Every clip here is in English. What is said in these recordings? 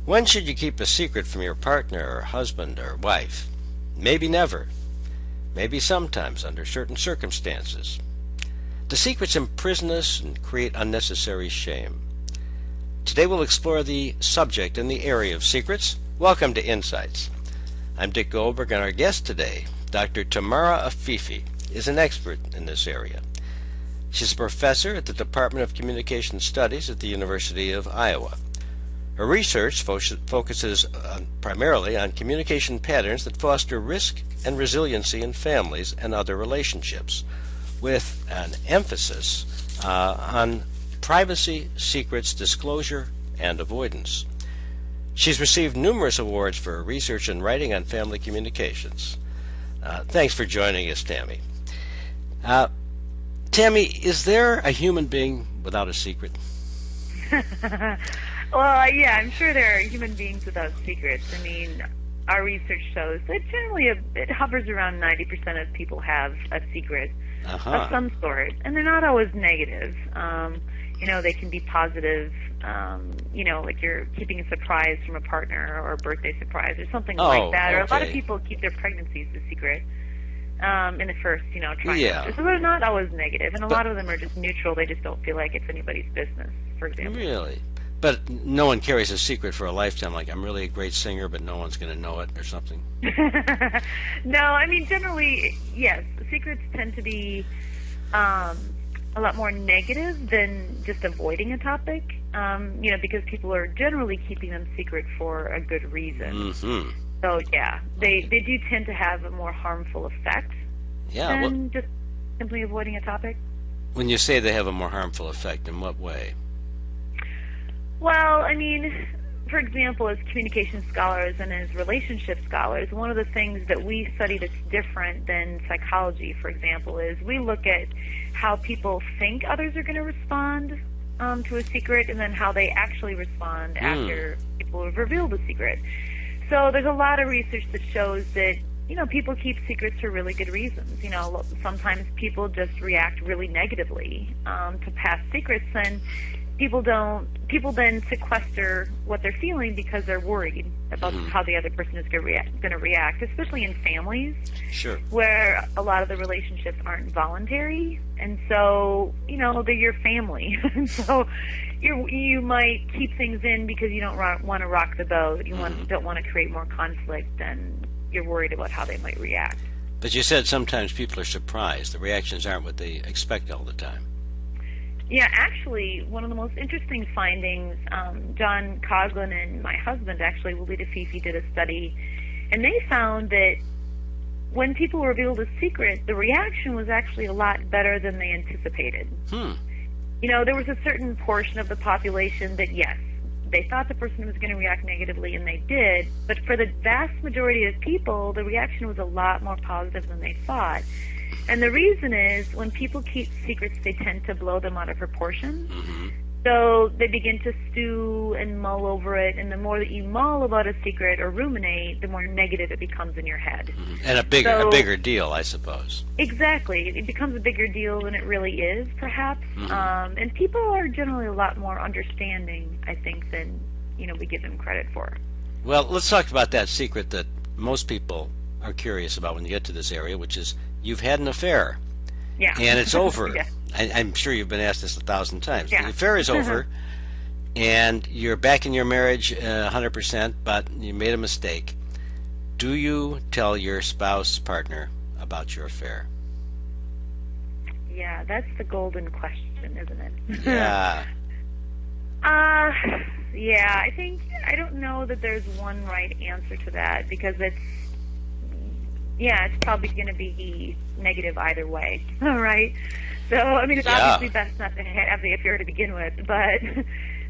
When should you keep a secret from your partner or husband or wife? Maybe never. Maybe sometimes under certain circumstances. Do secrets imprison us and create unnecessary shame? Today we'll explore the subject in the area of secrets. Welcome to Insights. I'm Dick Goldberg, and our guest today, Dr. Tamara Affifi, is an expert in this area. She's a professor at the Department of Communication Studies at the University of Iowa. Her research focuses primarily on communication patterns that foster risk and resiliency in families and other relationships, with an emphasis on privacy, secrets, disclosure, and avoidance. She's received numerous awards for her research and writing on family communications. Thanks for joining us, Tammy. Tammy, is there a human being without a secret? Well, yeah, I'm sure there are human beings without secrets. I mean, our research shows that generally it hovers around 90% of people have a secret of some sort, and they're not always negative. They can be positive, like you're keeping a surprise from a partner or a birthday surprise or something like that. Or a lot of people keep their pregnancies a secret in the first, trimester. Yeah. So they're not always negative, and a lot of them are just neutral. They just don't feel like it's anybody's business, for example. Really? But no one carries a secret for a lifetime, like I'm really a great singer, but no one's going to know it or something? No, I mean, generally, yes. Secrets tend to be a lot more negative than just avoiding a topic, because people are generally keeping them secret for a good reason. Mm-hmm. So, yeah, they do tend to have a more harmful effect than just simply avoiding a topic. When you say they have a more harmful effect, in what way? Well, I mean, for example, as communication scholars and as relationship scholars, one of the things that we study that's different than psychology, for example, is we look at how people think others are going to respond to a secret and then how they actually respond after people have revealed a secret. So there's a lot of research that shows that, people keep secrets for really good reasons. Sometimes people just react really negatively to past secrets, and people then sequester what they're feeling because they're worried about how the other person is going to react, especially in families, where a lot of the relationships aren't voluntary, and so they're your family, and so you might keep things in because you don't want to rock the boat. You don't want to create more conflict, and you're worried about how they might react. But you said sometimes people are surprised. The reactions aren't what they expect all the time. Yeah, actually, one of the most interesting findings, John Coughlin and my husband, actually, Walid Affifi, did a study, and they found that when people revealed a secret, the reaction was actually a lot better than they anticipated. There was a certain portion of the population that, yes, they thought the person was going to react negatively, and they did, but for the vast majority of people, the reaction was a lot more positive than they thought. And the reason is, when people keep secrets, they tend to blow them out of proportion. So they begin to stew and mull over it, and the more that you mull about a secret or ruminate, the more negative it becomes in your head. And a bigger deal, I suppose. Exactly. It becomes a bigger deal than it really is, perhaps. And people are generally a lot more understanding, I think, than we give them credit for. Well, let's talk about that secret that most people are curious about when you get to this area, which is you've had an affair. Yeah. And it's over. Yeah. I'm sure you've been asked this 1,000 times. Yeah. The affair is over, and you're back in your marriage 100%, but you made a mistake. Do you tell your spouse, partner, about your affair? Yeah, that's the golden question, isn't it? Yeah. Yeah, I don't know that there's one right answer to that, because it's probably going to be negative either way, right? So, I mean, it's obviously best not to have the affair to begin with, but,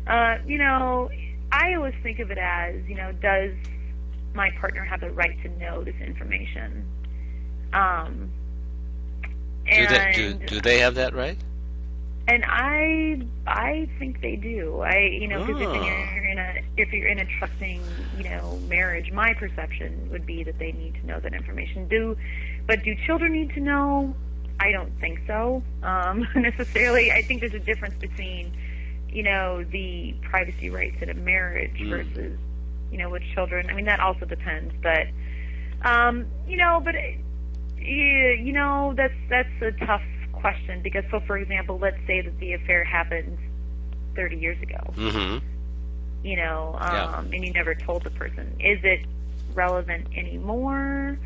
I always think of it as, does my partner have the right to know this information? Do they have that right? And I think they do. Because if you're in a trusting, marriage, my perception would be that they need to know that information. Do children need to know? I don't think so, necessarily. I think there's a difference between, the privacy rights in a marriage versus with children. I mean, that also depends, but that's a tough question because, so for example, let's say that the affair happened 30 years ago, Mm-hmm. And you never told the person. Is it relevant anymore?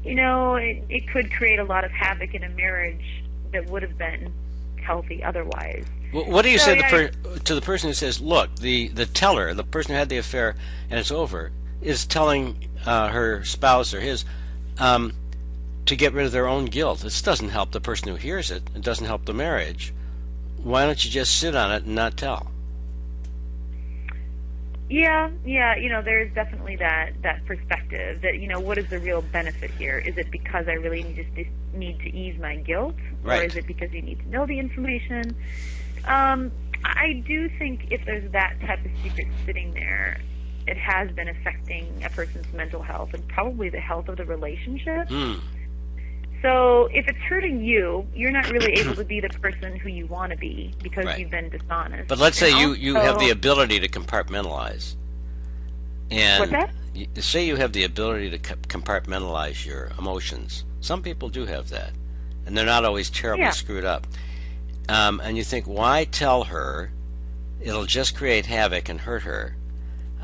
It could create a lot of havoc in a marriage that would have been healthy otherwise. Well, what do you say to the person who says, look, the teller, the person who had the affair and it's over, is telling her spouse or his to get rid of their own guilt? This doesn't help the person who hears it. It doesn't help the marriage. Why don't you just sit on it and not tell? Yeah, there's definitely that perspective that, what is the real benefit here? Is it because I really need to ease my guilt? Right. Or is it because you need to know the information? I do think if there's that type of secret sitting there, it has been affecting a person's mental health and probably the health of the relationship. So if it's hurting you, you're not really able to be the person who you want to be because Right. you've been dishonest. But let's say And you have the ability to compartmentalize. And What's that? Say you have the ability to compartmentalize your emotions. Some people do have that. And they're not always terribly screwed up. And you think, why tell her? It'll just create havoc and hurt her.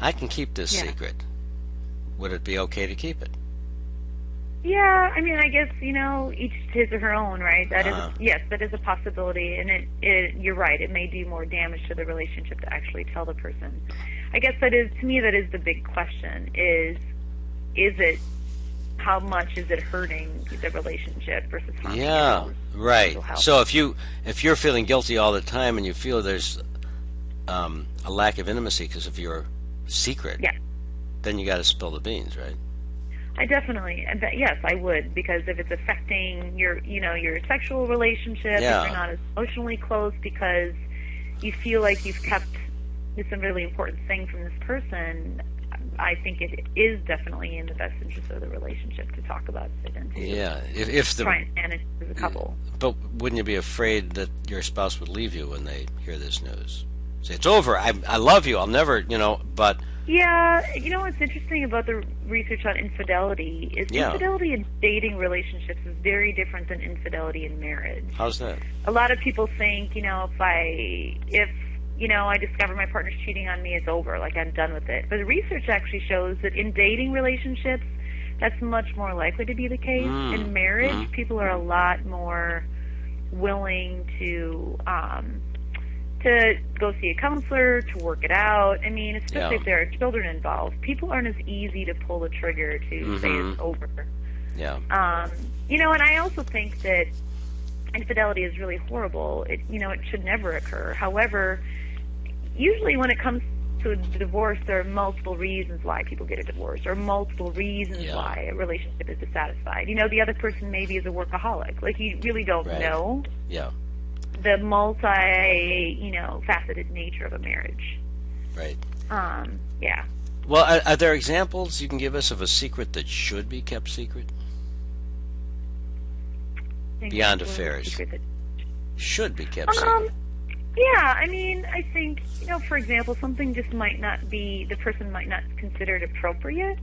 I can keep this secret. Would it be okay to keep it? Yeah, I mean, I guess, each his or her own, right? That is, yes, that is a possibility, and you're right, it may do more damage to the relationship to actually tell the person. I guess to me, that is the big question, is it, how much is it hurting the relationship versus harming your right. mental health? So if you're feeling guilty all the time and you feel there's a lack of intimacy because of your secret, then you got to spill the beans, right? I definitely, yes, I would, because if it's affecting your sexual relationship, if you're not as emotionally close because you feel like you've kept some really important thing from this person, I think it is definitely in the best interest of the relationship to talk about it and to try and manage it as a couple. But wouldn't you be afraid that your spouse would leave you when they hear this news? Say, it's over, I love you, I'll never, but... Yeah, what's interesting about the research on infidelity is infidelity in dating relationships is very different than infidelity in marriage. How's that? A lot of people think, if I discover my partner's cheating on me, it's over, like I'm done with it. But the research actually shows that in dating relationships, that's much more likely to be the case. In marriage, people are a lot more willing to go see a counselor, to work it out. I mean, especially if there are children involved. People aren't as easy to pull the trigger to say it's over. Yeah. And I also think that infidelity is really horrible. It should never occur. However, usually when it comes to a divorce, there are multiple reasons why people get a divorce, or multiple reasons why a relationship is dissatisfied. The other person maybe is a workaholic. Like, you really don't know. Yeah. The faceted nature of a marriage. Right. Yeah. Well, are there examples you can give us of a secret that should be kept secret? Beyond affairs. Should be kept secret. Yeah, I mean, I think, for example, something just the person might not consider it appropriate.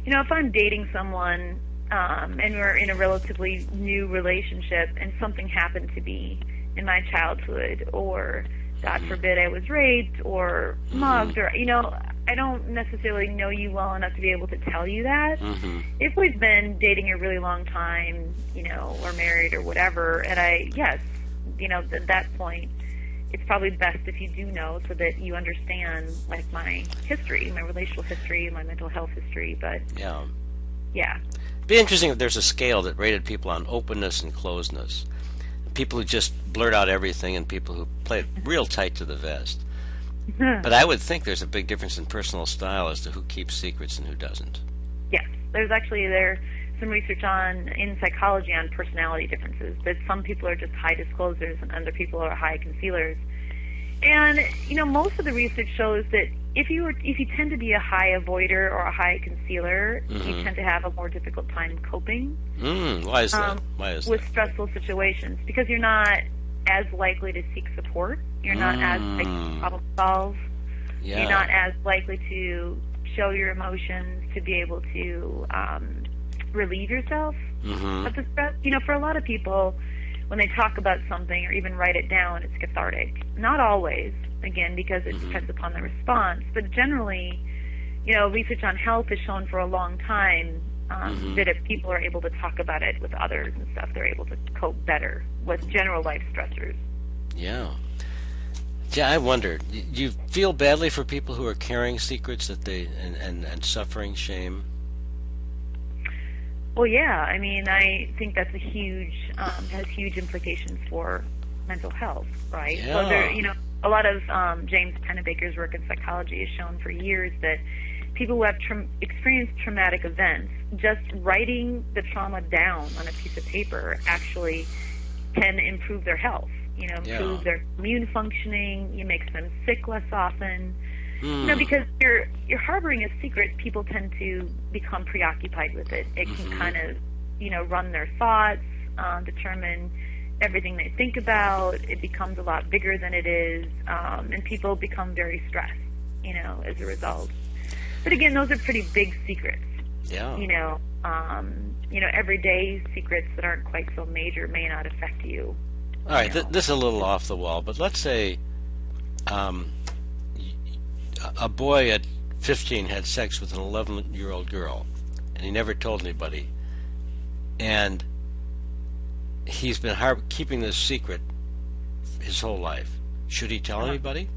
If I'm dating someone, and we're in a relatively new relationship and something happened to be in my childhood, or God forbid I was raped or mugged, or I don't necessarily know you well enough to be able to tell you that. If we've been dating a really long time, or married or whatever, and at that point, it's probably best if you do know, so that you understand, like, my history, my relational history, my mental health history. But it'd be interesting if there's a scale that rated people on openness and closedness. People who just blurt out everything and people who play it real tight to the vest. But I would think there's a big difference in personal style as to who keeps secrets and who doesn't. Yes, there's actually some research in psychology on personality differences, that some people are just high disclosers and other people are high concealers. And most of the research shows that if you tend to be a high avoider or a high concealer, you tend to have a more difficult time coping. Why is that? With stressful situations, because you're not as likely to seek support. You're not as likely to problem solve. You're not as likely to show your emotions, to be able to relieve yourself of the stress. For a lot of people, when they talk about something or even write it down, it's cathartic. Not always, again, because it depends upon the response. But generally, research on health has shown for a long time that if people are able to talk about it with others and stuff, they're able to cope better with general life stressors. Yeah. Yeah, I wonder, do you feel badly for people who are carrying secrets that and suffering shame? Well, yeah. I mean, I think that's has huge implications for mental health, right? Yeah. So there, a lot of James Pennebaker's work in psychology has shown for years that people who have experienced traumatic events, just writing the trauma down on a piece of paper actually can improve their health. Improve their immune functioning. It makes them sick less often. Because you're harboring a secret, people tend to become preoccupied with it. It can kind of, run their thoughts, determine everything they think about. It becomes a lot bigger than it is, and people become very stressed, as a result. But again, those are pretty big secrets. Yeah. Everyday secrets that aren't quite so major may not affect you. All right, this is a little off the wall, but let's say a boy at 15 had sex with an 11-year-old girl, and he never told anybody, and he's been keeping this secret his whole life. Should he tell anybody?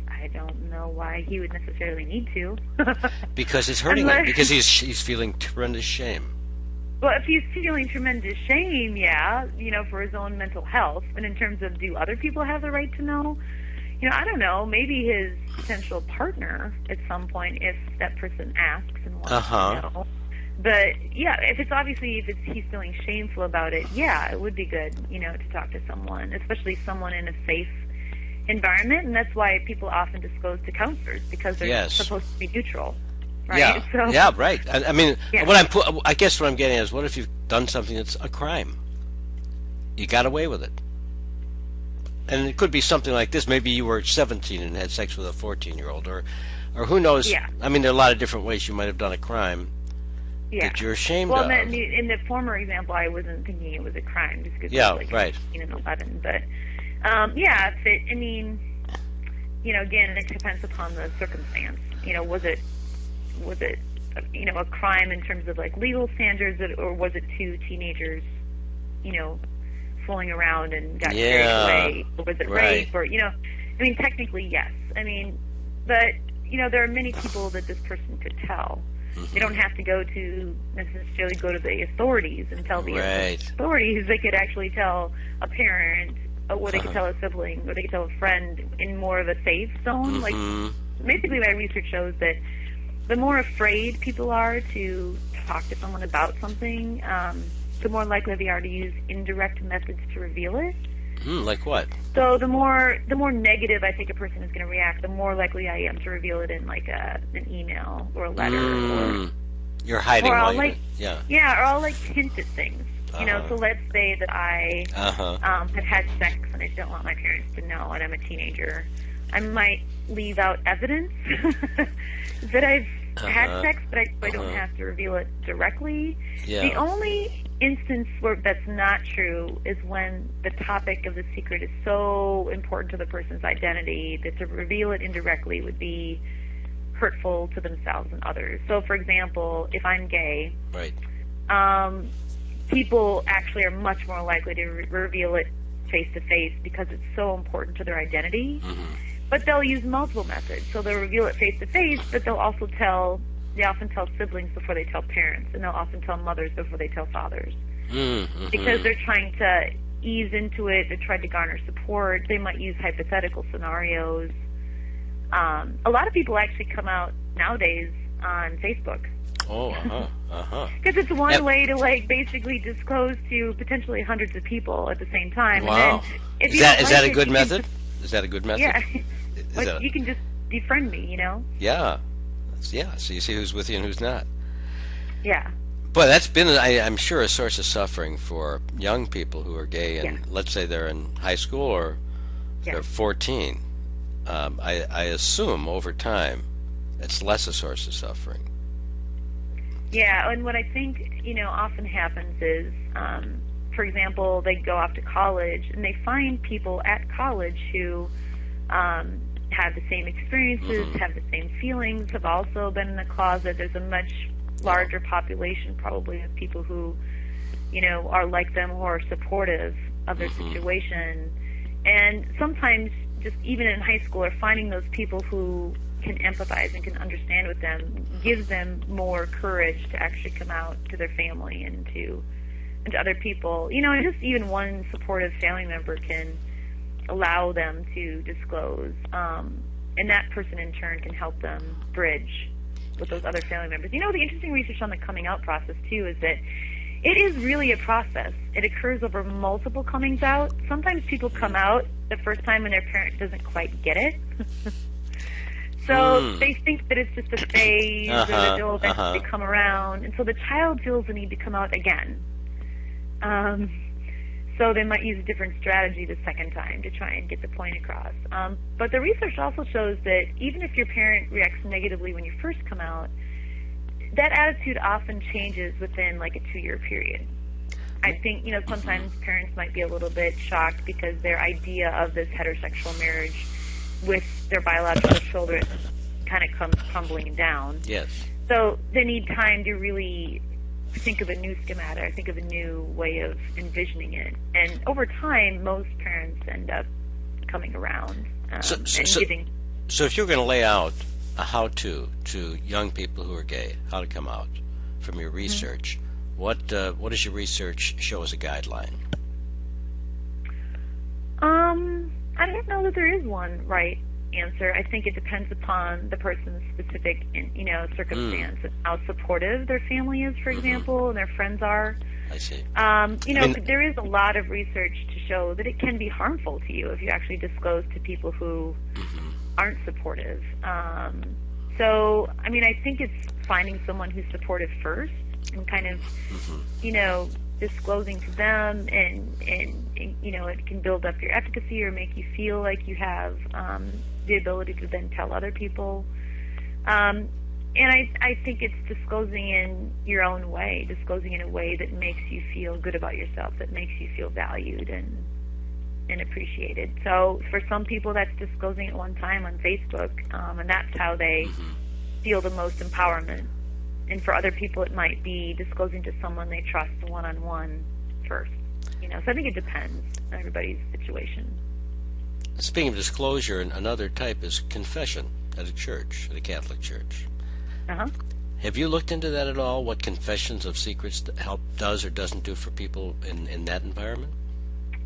I don't know why he would necessarily need to. Because it's hurting him. Because he's feeling tremendous shame. Well, if he's feeling tremendous shame, yeah, for his own mental health. But in terms of, do other people have the right to know? I don't know. Maybe his potential partner at some point, if that person asks and wants to know. But yeah, if he's feeling shameful about it, yeah, it would be good, to talk to someone, especially someone in a safe environment. And that's why people often disclose to counselors, because they're supposed to be neutral. Right? Yeah, so, yeah, right. I mean, I guess what I'm getting at is, what if you've done something that's a crime? You got away with it. And it could be something like this. Maybe you were 17 and had sex with a 14-year-old, or who knows? Yeah. I mean, there are a lot of different ways you might have done a crime that you're ashamed of. Well, in the former example, I wasn't thinking it was a crime, just because it was like right. 15 and 11. But, again, it depends upon the circumstance. Was it a crime in terms of like legal standards, or was it two teenagers, fooling around and got carried away, or was it rape, or technically yes. But there are many people that this person could tell. They don't have to necessarily go to the authorities and tell the authorities. They could actually tell a parent, or they could tell a sibling, or they could tell a friend in more of a safe zone. Like, basically my research shows that the more afraid people are to talk to someone about something, the more likely they are to use indirect methods to reveal it. Like what? So the more negative I think a person is going to react, the more likely I am to reveal it in like an email or a letter. Or you're hiding. Or I'll or I'll hint at things. So let's say that I have had sex and I don't want my parents to know, and I'm a teenager. I might leave out evidence that I've had sex, but I don't have to reveal it directly. Yeah. The only instance where that's not true is when the topic of the secret is so important to the person's identity that to reveal it indirectly would be hurtful to themselves and others. So, for example, if I'm gay, people actually are much more likely to reveal it face-to-face because it's so important to their identity. But they'll use multiple methods. So they'll reveal it face-to-face, but they'll also they often tell siblings before they tell parents, and they'll often tell mothers before they tell fathers. Because they're trying to ease into it, they're trying to garner support. They might use hypothetical scenarios. A lot of people actually come out nowadays on Facebook. Because it's one way to basically disclose to potentially hundreds of people at the same time. Wow. And then is that a good method? Is that a good method? Yeah. You can just defriend me, Yeah. So you see who's with you and who's not. Yeah. But that's been, I'm sure, a source of suffering for young people who are gay, and let's say they're in high school or they're 14. I assume over time It's less a source of suffering. Yeah, and what I think, often happens is, for example, they go off to college and they find people at college who have the same experiences, have the same feelings, have also been in the closet. There's a much larger population probably of people who, are like them, who are supportive of their situation. And sometimes just even in high school, or finding those people who can empathize and can understand with them gives them more courage to actually come out to their family and to other people. And just even one supportive family member can allow them to disclose, and that person in turn can help them bridge with those other family members. The interesting research on the coming out process too is that it is really a process. It occurs over multiple comings out. Sometimes people come out the first time and their parent doesn't quite get it. So they think that it's just a phase, or that they'll eventually come around, and so the child feels the need to come out again. So they might use a different strategy the second time to try and get the point across. But the research also shows that even if your parent reacts negatively when you first come out, that attitude often changes within like a 2-year period. I think, sometimes parents might be a little bit shocked because their idea of this heterosexual marriage with their biological children kind of comes crumbling down. Yes. So they need time to really think of a new schematic, think of a new way of envisioning it. And over time, most parents end up coming around and giving. So if you're going to lay out a how-to to young people who are gay, how to come out from your research, what does your research show as a guideline? I don't know that there is one right answer. I think it depends upon the person's specific, circumstance and how supportive their family is, for example, and their friends are. I see. There is a lot of research to show that it can be harmful to you if you actually disclose to people who aren't supportive. So, I think it's finding someone who's supportive first and kind of, disclosing to them, and it can build up your efficacy or make you feel like you have the ability to then tell other people. And I think it's disclosing in your own way, disclosing in a way that makes you feel good about yourself, that makes you feel valued and appreciated. So for some people, that's disclosing at one time on Facebook, and that's how they feel the most empowerment. And for other people, it might be disclosing to someone they trust one-on-one first. So I think it depends on everybody's situation. Speaking of disclosure, another type is confession at a church, at a Catholic church. Have you looked into that at all, what confessions of secrets does or doesn't do for people in that environment?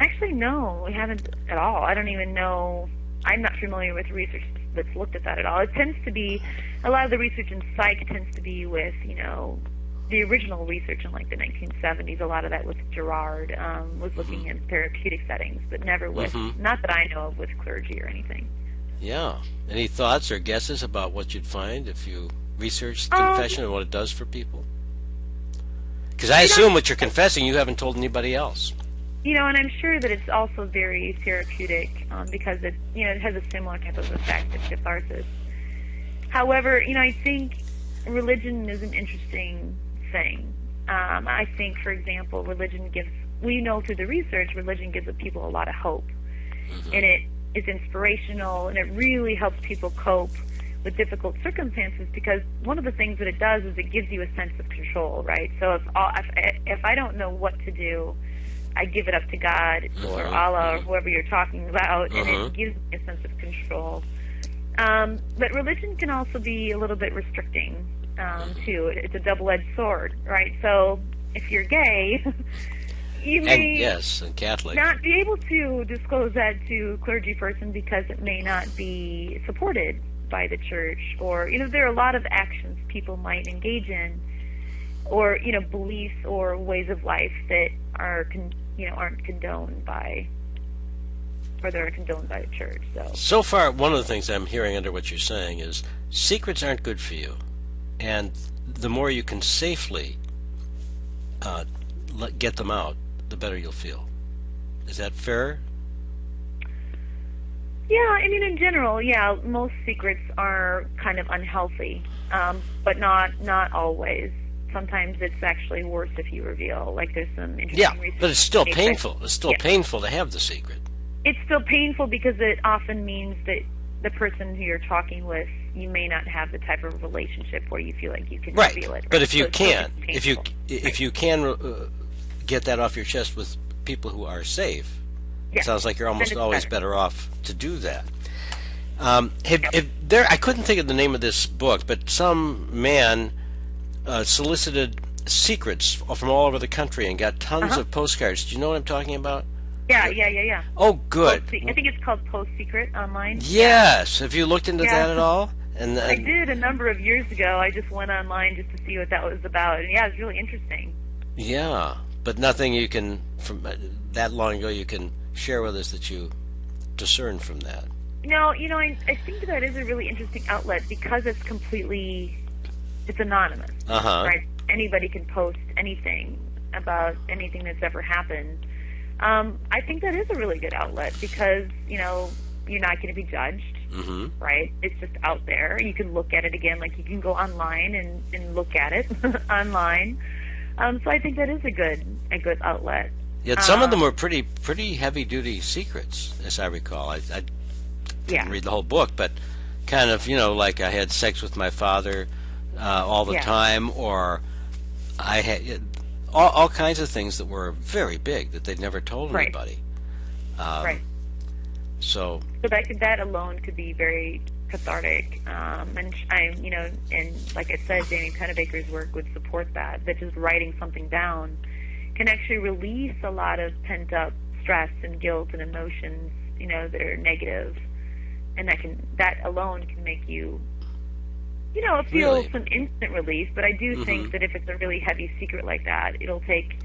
Actually, no, we haven't at all. I don't even know. I'm not familiar with research that's looked at that at all. It tends to be, a lot of the research in psych tends to be with, the original research in like the 1970s. A lot of that with Gerard was looking in therapeutic settings, but never with, not that I know of, with clergy or anything. Yeah. Any thoughts or guesses about what you'd find if you researched confession and what it does for people? Because I assume what you're confessing, you haven't told anybody else. And I'm sure that it's also very therapeutic because it, it has a similar type of effect of catharsis. However, I think religion is an interesting thing. I think, for example, we know through the research, religion gives people a lot of hope. And it is inspirational, and it really helps people cope with difficult circumstances, because one of the things that it does is it gives you a sense of control, right? So if I don't know what to do, I give it up to God or Allah or whoever you're talking about, and it gives me a sense of control. But religion can also be a little bit restricting, too. It's a double-edged sword, right? So if you're gay, you may and Catholic, not be able to disclose that to a clergy person because it may not be supported by the church, or, there are a lot of actions people might engage in, or, beliefs or ways of life that are, aren't condoned by, or they're condoned by the church. So far, one of the things I'm hearing under what you're saying is secrets aren't good for you, and the more you can safely get them out, the better you'll feel. Is that fair? Yeah, I mean, in general, yeah, most secrets are kind of unhealthy, but not always. Sometimes it's actually worse if you reveal. Like there's some Yeah, interesting research. but it's still That, painful. It's still yeah, painful to have the secret. it's still painful because it often means that the person who you're talking with, you may not have the type of relationship where you feel like you can Right. reveal it. Right? But if So you it's still can, painful. if you can get that off your chest with people who are safe, it Yeah, sounds like you're then almost it's always better. better off to do that. Yep. I couldn't think of the name of this book, but some man solicited secrets from all over the country and got tons Uh-huh. of postcards. Do you know what I'm talking about? Yeah. Oh, good. I think it's called Post Secret online. Yeah. Yes. Have you looked into Yeah. that at all? I did a number of years ago. I just went online just to see what that was about, and yeah, it was really interesting. Yeah, but nothing you can from that long ago you can share with us that you discern from that. No, I think that is a really interesting outlet because it's anonymous, Uh-huh. right? Anybody can post anything about anything that's ever happened. I think that is a really good outlet because, you're not going to be judged, Mm-hmm. right? It's just out there. You can look at it again, like you can go online and look at it online. So I think that is a good outlet. Yet some of them were pretty heavy duty secrets, as I recall. I Yeah. didn't read the whole book, but kind of like I had sex with my father all the Yeah. time, or I had all kinds of things that were very big that they'd never told Right. anybody. Right. So So that alone could be very cathartic. And like I said, Jamie Pennebaker's work would support that. That just writing something down can actually release a lot of pent up stress and guilt and emotions, that are negative, and that alone can make you, feel Really? some instant relief. But I do think that if it's a really heavy secret like that, it'll take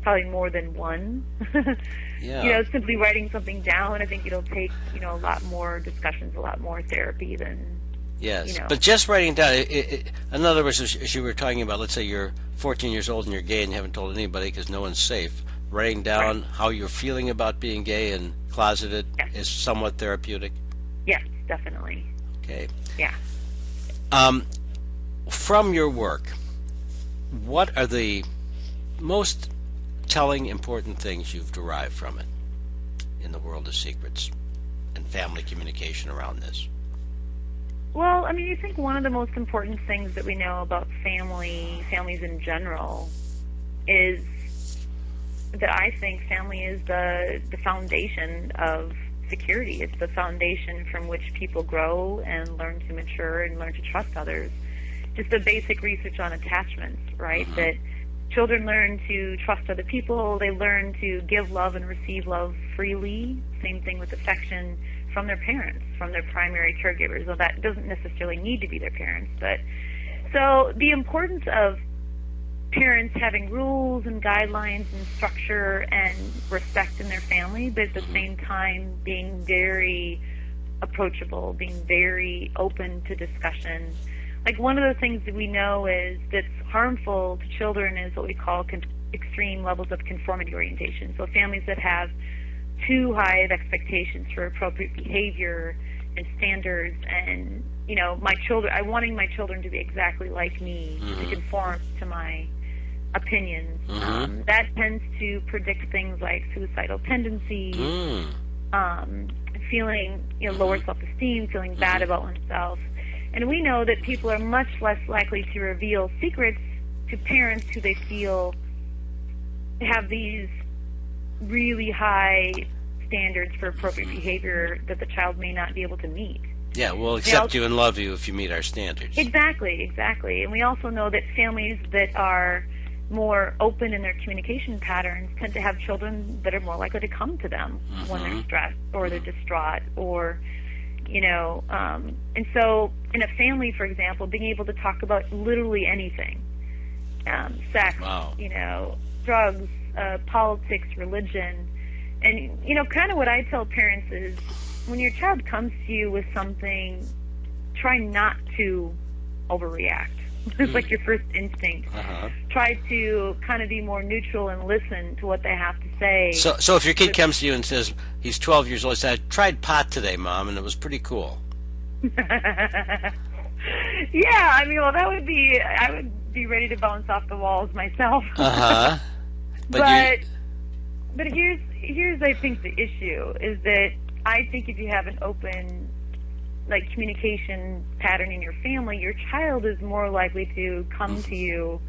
probably more than one. yeah. Simply writing something down, I think it'll take, a lot more discussions, a lot more therapy than, Yes, but just writing down. In other words, as you were talking about, let's say you're 14 years old and you're gay and you haven't told anybody because no one's safe. Writing down Right. how you're feeling about being gay and closeted Yes. is somewhat therapeutic. Yes, definitely. Okay. Yeah. From your work, what are the most telling, important things you've derived from it in the world of secrets and family communication around this? Well, I think one of the most important things that we know about families in general, is that I think family is the foundation of security. It's the foundation from which people grow and learn to mature and learn to trust others. Just the basic research on attachments, right? Mm-hmm. That children learn to trust other people. They learn to give love and receive love freely. Same thing with affection from their parents, from their primary caregivers. Well, that doesn't necessarily need to be their parents, but so the importance of parents having rules and guidelines and structure and respect in their family, but at the same time being very approachable, being very open to discussion. Like one of the things that we know is that's harmful to children is what we call extreme levels of conformity orientation. So families that have too high of expectations for appropriate behavior and standards, and wanting my children to be exactly like me, to conform to my opinions. That tends to predict things like suicidal tendencies, feeling lower self-esteem, feeling bad about oneself. And we know that people are much less likely to reveal secrets to parents who they feel have these really high standards for appropriate behavior that the child may not be able to meet. Yeah, we'll accept you and love you if you meet our standards. Exactly. And we also know that families that are more open in their communication patterns tend to have children that are more likely to come to them when they're stressed or they're distraught, or and so in a family, for example, being able to talk about literally anything, sex, Wow. drugs, politics, religion, and kind of what I tell parents is, when your child comes to you with something, try not to overreact. It's like your first instinct. Uh-huh. Try to kind of be more neutral and listen to what they have to say. So if your kid comes to you and says he's 12 years old, says, I tried pot today, Mom, and it was pretty cool. Yeah, I mean, well, I would be ready to bounce off the walls myself. Uh-huh. But here's I think the issue is that I think if you have an open like communication pattern in your family, your child is more likely to come to you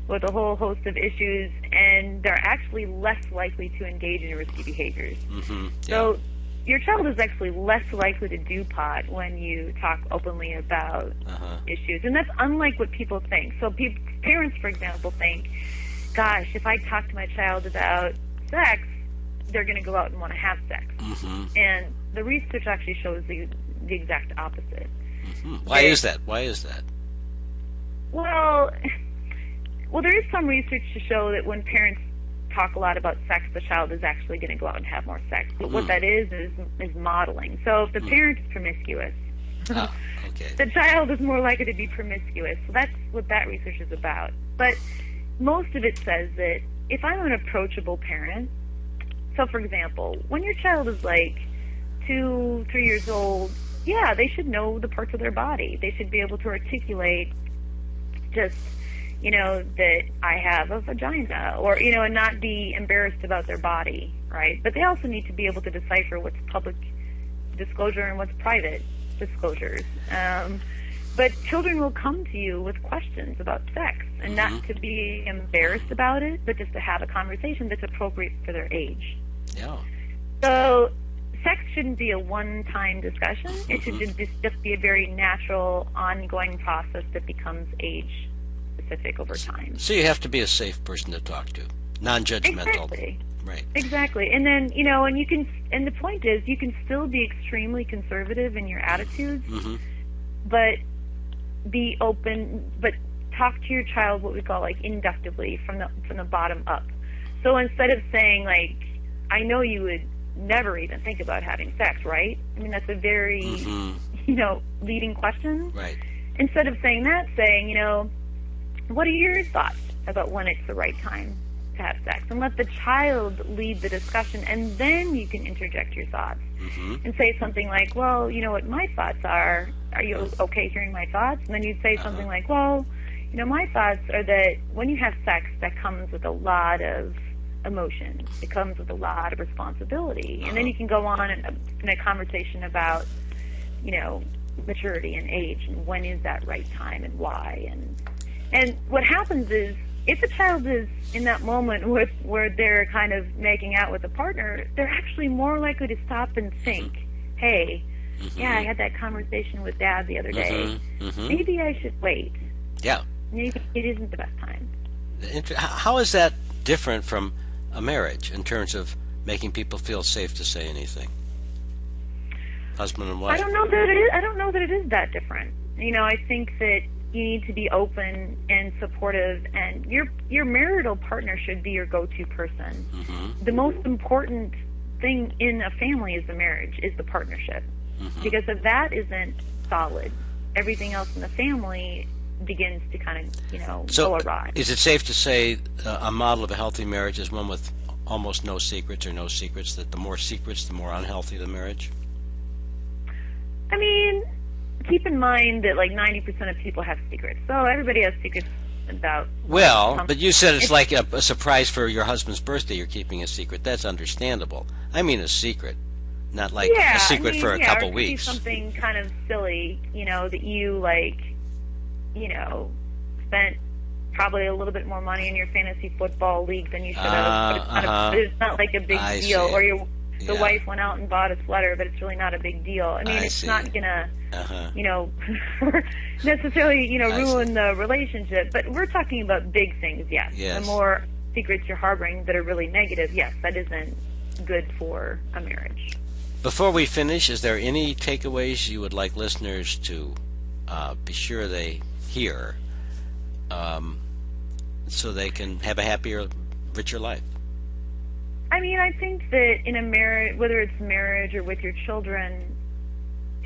with a whole host of issues, and they're actually less likely to engage in risky behaviors. Mm-hmm. Yeah. So your child is actually less likely to do pot when you talk openly about issues, and that's unlike what people think. So parents, for example, think, gosh, if I talk to my child about sex, they're going to go out and want to have sex. Mm-hmm. And the research actually shows the exact opposite. Mm-hmm. Why is that? Well, there is some research to show that when parents talk a lot about sex, the child is actually going to go out and have more sex. But what that is modeling. So if the parent is promiscuous, the child is more likely to be promiscuous. So that's what that research is about. But most of it says that if I'm an approachable parent, so for example, when your child is like 2, 3 years old, yeah, they should know the parts of their body. They should be able to articulate just, that I have a vagina, or, and not be embarrassed about their body, right? But they also need to be able to decipher what's public disclosure and what's private disclosures. But children will come to you with questions about sex, and not to be embarrassed about it, but just to have a conversation that's appropriate for their age. Yeah. So sex shouldn't be a one-time discussion. It should just be a very natural, ongoing process that becomes age-specific over time. So you have to be a safe person to talk to, non-judgmental. Exactly. Right. Exactly. And then, and the point is, you can still be extremely conservative in your attitudes, but be open, but talk to your child what we call like inductively from the bottom up. So instead of saying like, I know you would never even think about having sex, right? I mean, that's a very, leading question. Right. Instead of saying that, saying, what are your thoughts about when it's the right time to have sex? And let the child lead the discussion, and then you can interject your thoughts and say something like, well, what my thoughts are you okay hearing my thoughts? And then you'd say something like, well, my thoughts are that when you have sex, that comes with a lot of emotion. It comes with a lot of responsibility. And then you can go on in a conversation about, maturity and age and when is that right time and why. And what happens is, if a child is in that moment where they're kind of making out with a partner, they're actually more likely to stop and think, hey, yeah, I had that conversation with Dad the other day. Maybe I should wait. Yeah. Maybe it isn't the best time. How is that different from a marriage in terms of making people feel safe to say anything? Husband and wife. I don't know that it is that different. I think that you need to be open and supportive, and your marital partner should be your go-to person. The most important thing in a family is the marriage, is the partnership. Because if that isn't solid, everything else in the family begins to kind of, go awry. Is it safe to say a model of a healthy marriage is one with almost no secrets or no secrets, that the more secrets, the more unhealthy the marriage? I mean, keep in mind that like 90% of people have secrets. So everybody has secrets about... Well, but you said it's like a surprise for your husband's birthday, you're keeping a secret. That's understandable. I mean a secret, not like a secret for a couple weeks. Something kind of silly, that you spent probably a little bit more money in your fantasy football league than you should have. But it's not like a big deal. Or the wife went out and bought a sweater, but it's really not a big deal. I mean, it's not gonna, necessarily, ruin the relationship. But we're talking about big things, yes. The more secrets you're harboring that are really negative, yes, that isn't good for a marriage. Before we finish, is there any takeaways you would like listeners to be sure they hear, so they can have a happier, richer life? I mean, I think that in a marriage, whether it's marriage or with your children,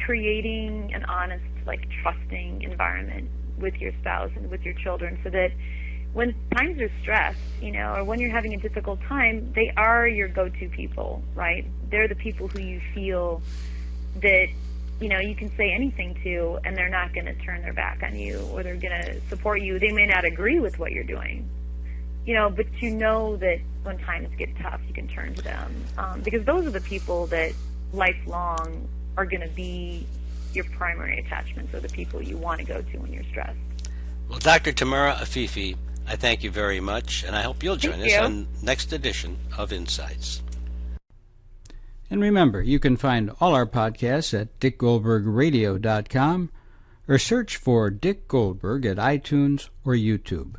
creating an honest like trusting environment with your spouse and with your children, so that when times are stressed, or when you're having a difficult time, they are your go-to people, right? They're the people who you feel that, you can say anything to, and they're not going to turn their back on you, or they're going to support you. They may not agree with what you're doing, but that when times get tough, you can turn to them, because those are the people that lifelong are going to be your primary attachments, or the people you want to go to when you're stressed. Well, Dr. Tamara Affifi, I thank you very much, and I hope you'll join us on next edition of Insights. And remember, you can find all our podcasts at dickgoldbergradio.com or search for Dick Goldberg at iTunes or YouTube.